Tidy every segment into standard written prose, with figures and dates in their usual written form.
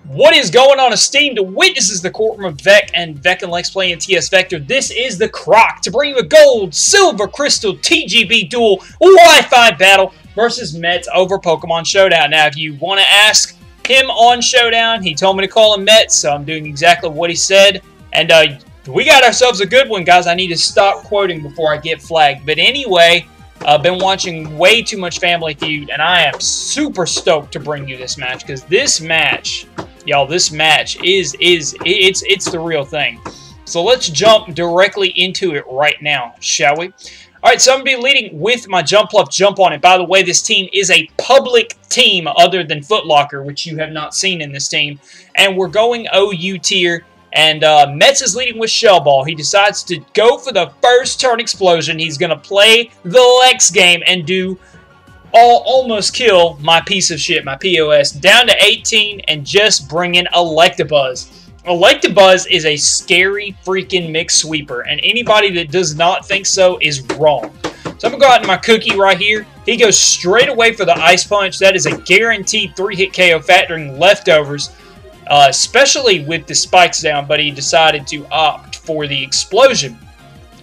What is going on, esteemed witnesses? The courtroom of Vec and Lex playing TS Vector. This is the Croc to bring you a gold, silver, crystal, TGB duel Wi-Fi battle versus Mets over Pokemon Showdown. Now, if you want to ask him on Showdown, he told me to call him Mets, so I'm doing exactly what he said. And we got ourselves a good one, guys. I need to stop quoting before I get flagged. But anyway, I've been watching way too much Family Feud, and I am super stoked to bring you this match because this match, y'all, this match it's the real thing. So let's jump directly into it right now, shall we? All right, so I'm going to be leading with my Jump Left, Jump On It. By the way, this team is a public team other than Foot Locker, which you have not seen in this team. And we're going OU tier. And Mets is leading with Shell Ball. He decides to go for the first turn explosion. He's going to play the Lex game and do almost kill my piece of shit, my POS, down to 18 and just bring in Electabuzz. Electabuzz is a scary freaking mixed sweeper, and anybody that does not think so is wrong. So I'm going to go out in my cookie right here. He goes straight away for the Ice Punch. That is a guaranteed 3-hit KO factoring leftovers. Especially with the spikes down, but he decided to opt for the explosion.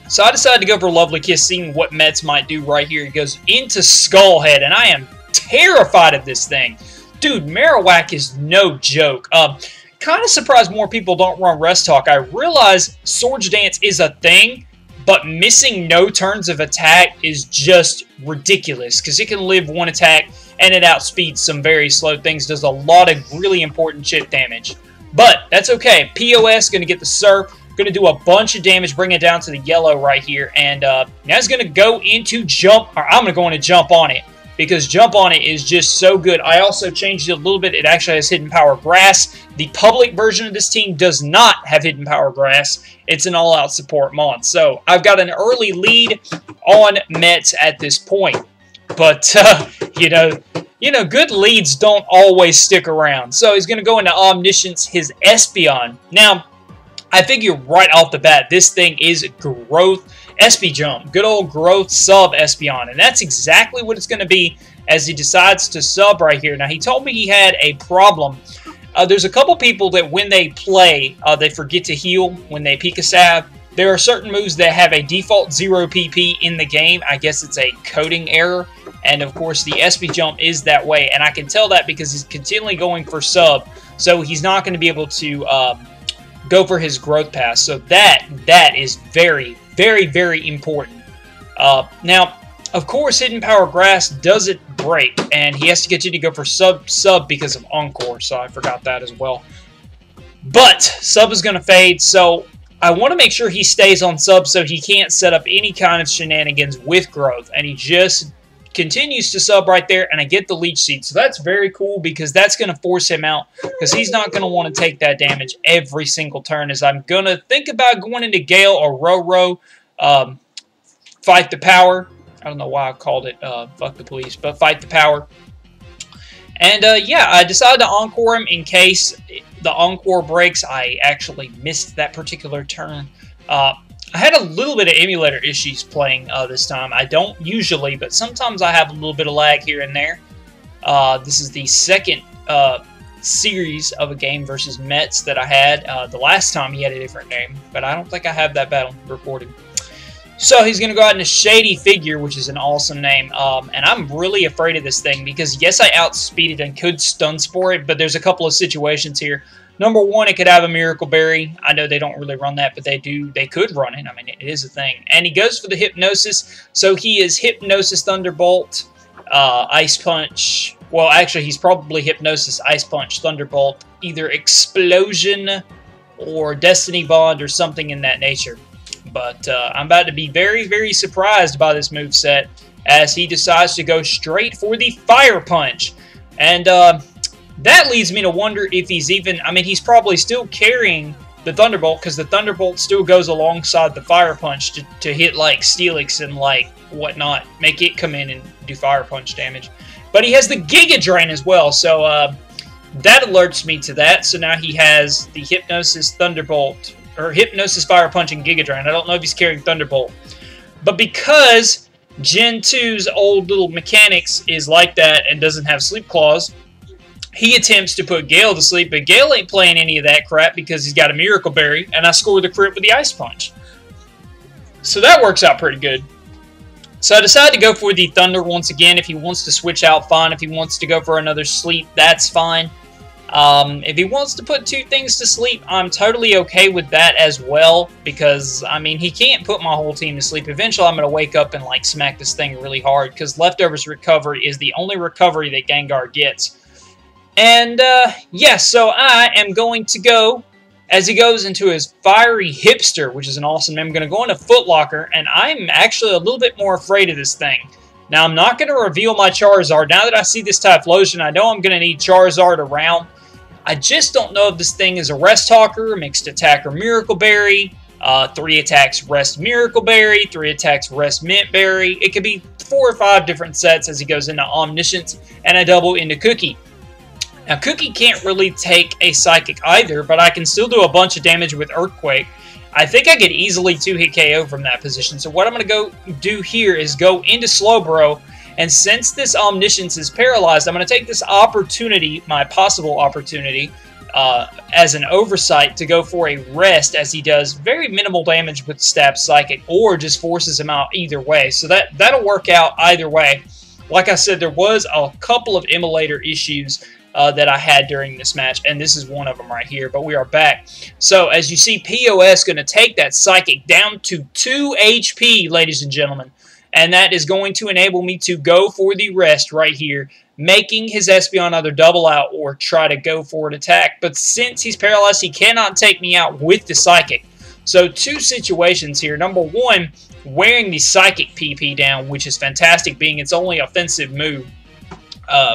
So I decided to go for Lovely Kiss, seeing what Mets might do right here. He goes into Skullhead, and I am terrified of this thing. Dude, Marowak is no joke. Kind of surprised more people don't run Rest Talk. I realize Swords Dance is a thing, but missing no turns of attack is just ridiculous, because it can live one attack and it outspeeds some very slow things, does a lot of really important chip damage. But that's okay. POS going to get the Surf, going to do a bunch of damage, bring it down to the yellow right here, and now it's going to go into Jump, or I'm going to go into Jump On It, because Jump On It is just so good. I also changed it a little bit. It actually has Hidden Power Grass. The public version of this team does not have Hidden Power Grass. It's an all-out support mod. So I've got an early lead on Mets at this point. But, you know, good leads don't always stick around. So he's going to go into Omniscience, his Espeon. Now, I figure right off the bat, this thing is Growth Espe Jump. Good old Growth Sub Espeon. And that's exactly what it's going to be as he decides to sub right here. Now, he told me he had a problem. There's a couple people that when they play, they forget to heal when they Pika Sab. There are certain moves that have a default 0 PP in the game. I guess it's a coding error. And, of course, the Espe Jump is that way. And I can tell that because he's continually going for sub. So he's not going to be able to go for his Growth Pass. So that is very, very, very important. Now, of course, Hidden Power Grass doesn't break. And he has to continue to go for sub because of Encore. So I forgot that as well. But sub is going to fade. So I want to make sure he stays on sub so he can't set up any kind of shenanigans with Growth. And he just continues to sub right there, and I get the Leech Seed. So that's very cool because that's going to force him out because he's not going to want to take that damage every single turn. As I'm going to think about going into Gale or Roro, Fight the Power. I don't know why I called it Fuck the Police, but Fight the Power. And yeah, I decided to Encore him in case the Encore breaks. I actually missed that particular turn. I had a little bit of emulator issues playing this time. I don't usually, but sometimes I have a little bit of lag here and there. This is the second series of a game versus Mets that I had. The last time he had a different name, but I don't think I have that battle recorded. So he's going to go out into Shady Figure, which is an awesome name. And I'm really afraid of this thing because, yes, I outspeeded and could stun spore it, but there's a couple of situations here. Number one, it could have a Miracle Berry. I know they don't really run that, but they do. They could run it. I mean, it is a thing. And he goes for the Hypnosis. So he is Hypnosis Thunderbolt, Ice Punch. Well, actually, he's probably Hypnosis, Ice Punch, Thunderbolt, either Explosion or Destiny Bond or something in that nature. But I'm about to be very, very surprised by this moveset as he decides to go straight for the Fire Punch. And that leads me to wonder if he's even... I mean, he's probably still carrying the Thunderbolt because the Thunderbolt still goes alongside the Fire Punch to hit, like, Steelix and, like, whatnot. Make it come in and do Fire Punch damage. But he has the Giga Drain as well, so that alerts me to that. So now he has the Hypnosis Thunderbolt, or Hypnosis Fire Punch and Giga Drain. I don't know if he's carrying Thunderbolt. But because Gen 2's old little mechanics is like that and doesn't have Sleep Claws, He attempts to put Gale to sleep, but Gale ain't playing any of that crap because he's got a Miracle Berry, and I score the crit with the Ice Punch. So that works out pretty good. So I decided to go for the Thunder once again. If he wants to switch out, fine. If he wants to go for another Sleep, that's fine. If he wants to put 2 things to sleep, I'm totally okay with that as well, because, I mean, he can't put my whole team to sleep. Eventually, I'm going to wake up and, like, smack this thing really hard, because Leftovers Recovery is the only recovery that Gengar gets. And, yeah, so I am going to go, as he goes into his Fiery Hipster, which is an awesome name. I'm going to go into Footlocker, and I'm actually a little bit more afraid of this thing. Now, I'm not going to reveal my Charizard. Now that I see this Typhlosion, I know I'm going to need Charizard around. I just don't know if this thing is a Rest Talker, Mixed Attacker, Miracle Berry, 3 attacks Rest Miracle Berry, 3 attacks Rest Mint Berry. It could be 4 or 5 different sets as he goes into Omniscience and a double into Cookie. Now, Cookie can't really take a Psychic either, but I can still do a bunch of damage with Earthquake. I think I could easily 2-hit KO from that position. So what I'm going to go do here is go into Slowbro. And since this Omniscience is paralyzed, I'm going to take this opportunity, my possible opportunity, as an oversight to go for a Rest, as he does very minimal damage with Stab Psychic, or just forces him out either way. So that'll work out either way. Like I said, there was a couple of Immolator issues that I had during this match, and this is one of them right here, but we are back. So, as you see, POS going to take that Psychic down to 2 HP, ladies and gentlemen. And that is going to enable me to go for the Rest right here, making his Espeon either double out or try to go for an attack. But since he's paralyzed, he cannot take me out with the Psychic. So 2 situations here. Number 1, wearing the Psychic PP down, which is fantastic, being its only offensive move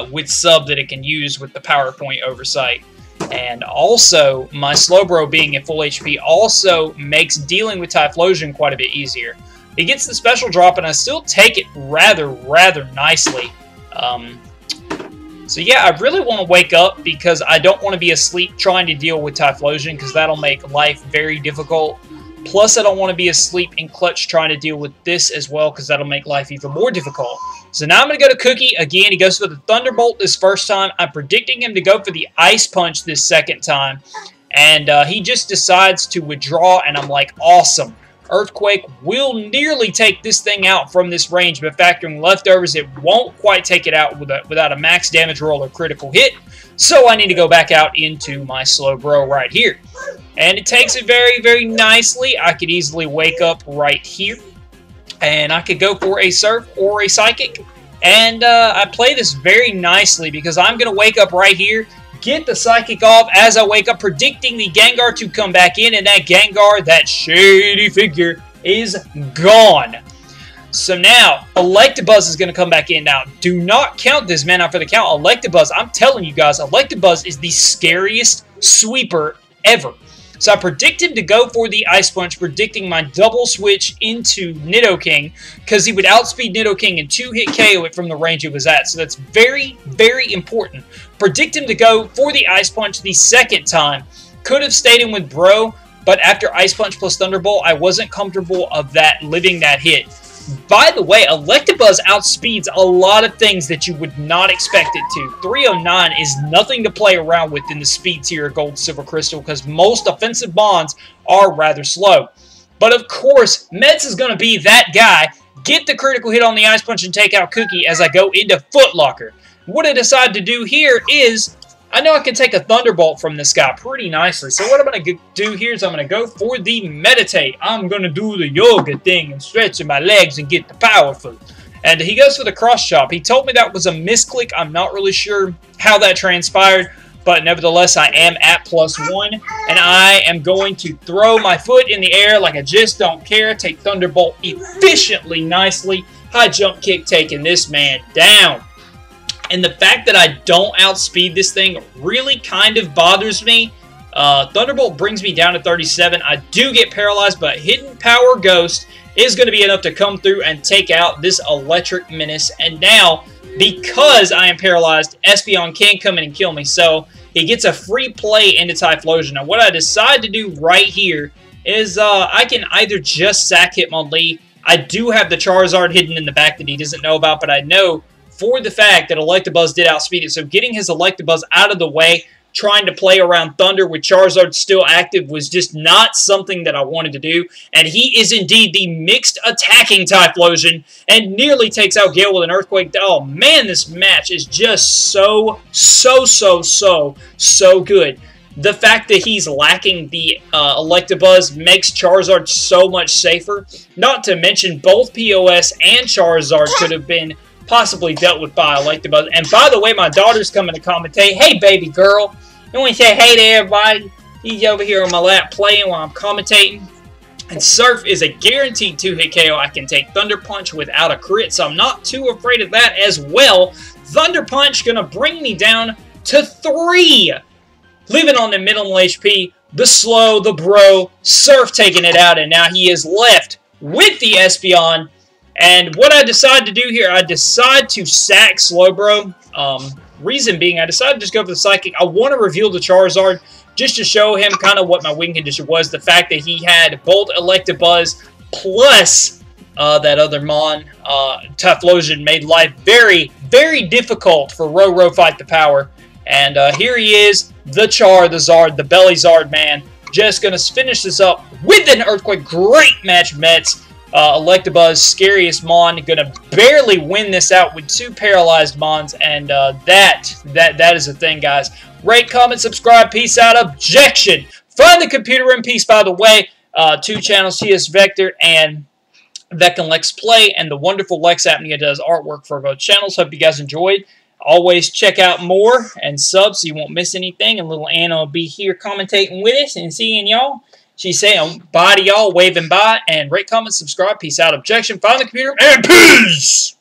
with sub that it can use with the PowerPoint oversight. And also, my Slowbro being at full HP also makes dealing with Typhlosion quite a bit easier. He gets the special drop, and I still take it rather nicely. So yeah, I really want to wake up because I don't want to be asleep trying to deal with Typhlosion, because that'll make life very difficult. Plus, I don't want to be asleep in clutch trying to deal with this as well, because that'll make life even more difficult. So now I'm going to go to Cookie. Again, he goes for the Thunderbolt this first time. I'm predicting him to go for the Ice Punch this second time. And he just decides to withdraw, and I'm like, awesome. Earthquake will nearly take this thing out from this range, but factoring Leftovers, it won't quite take it out without a max damage roll or critical hit. So I need to go back out into my Slowbro right here. And it takes it very nicely. I could easily wake up right here. And I could go for a Surf or a Psychic. And I play this very nicely because I'm going to wake up right here, get the Psychic off as I wake up, predicting the Gengar to come back in, and that Gengar, that shady figure, is gone. So now, Electabuzz is going to come back in. Now, do not count this man out for the count. Electabuzz, I'm telling you guys, Electabuzz is the scariest sweeper ever. So I predict him to go for the Ice Punch, predicting my double switch into Nidoking, because he would outspeed Nidoking and 2-hit KO it from the range it was at. So that's very important. Predict him to go for the Ice Punch the second time. Could have stayed in with Bro, but after Ice Punch plus Thunderbolt, I wasn't comfortable of that living that hit. By the way, Electabuzz outspeeds a lot of things that you would not expect it to. 309 is nothing to play around with in the speed tier of Gold, Silver, Crystal, because most offensive bonds are rather slow. But of course, Mets is going to be that guy. Get the critical hit on the Ice Punch and take out Cookie as I go into Footlocker. What I decide to do here is, I know I can take a Thunderbolt from this guy pretty nicely. So what I'm going to do here is I'm going to go for the Meditate. I'm going to do the yoga thing and stretching my legs and get the powerful. And he goes for the Cross Chop. He told me that was a misclick. I'm not really sure how that transpired. But nevertheless, I am at +1. And I am going to throw my foot in the air like I just don't care. Take Thunderbolt efficiently, nicely. High jump kick taking this man down. And the fact that I don't outspeed this thing really kind of bothers me. Thunderbolt brings me down to 37. I do get paralyzed, but Hidden Power Ghost is going to be enough to come through and take out this Electric Menace. And now, because I am paralyzed, Espeon can come in and kill me. So, he gets a free play into Typhlosion. Now, what I decide to do right here is I can either just sack Hitmonlee. I do have the Charizard hidden in the back that he doesn't know about, but I know for the fact that Electabuzz did outspeed it. So getting his Electabuzz out of the way, trying to play around Thunder with Charizard still active was just not something that I wanted to do. And he is indeed the mixed attacking Typhlosion and nearly takes out Gale with an Earthquake. Oh man, this match is just so good. The fact that he's lacking the Electabuzz makes Charizard so much safer. Not to mention both POS and Charizard could have been possibly dealt with by Electabuzz. And by the way, my daughter's coming to commentate. Hey, baby girl. You want to say hey to everybody? He's over here on my lap playing while I'm commentating. And Surf is a guaranteed 2-hit KO. I can take Thunder Punch without a crit, so I'm not too afraid of that as well. Thunder Punch going to bring me down to 3. Leaving on the minimal HP, the Slow, the Bro, Surf taking it out, and now he is left with the Espeon. And what I decide to do here, I decide to sack Slowbro. Reason being, I decided to just go for the Psychic. I want to reveal the Charizard just to show him kind of what my win condition was. The fact that he had both Electabuzz plus that other Mon, Typhlosion, made life very, very difficult for Ro Fight the Power. And here he is, the Charizard, the Belly Zard man. Just going to finish this up with an Earthquake. Great match, Mets. Electabuzz, scariest Mon, gonna barely win this out with 2 paralyzed Mons, and that is the thing, guys. Rate, comment, subscribe, peace out, objection. Find the computer room, peace, by the way. 2 channels, TS Vector and Vec and Lex Play, and the wonderful Lex Apnea does artwork for both channels. Hope you guys enjoyed. Always check out more and sub so you won't miss anything, and little Anna will be here commentating with us and seeing y'all. She's saying bye to y'all, waving bye, and rate, comment, subscribe, peace out, objection, find the computer, and peace!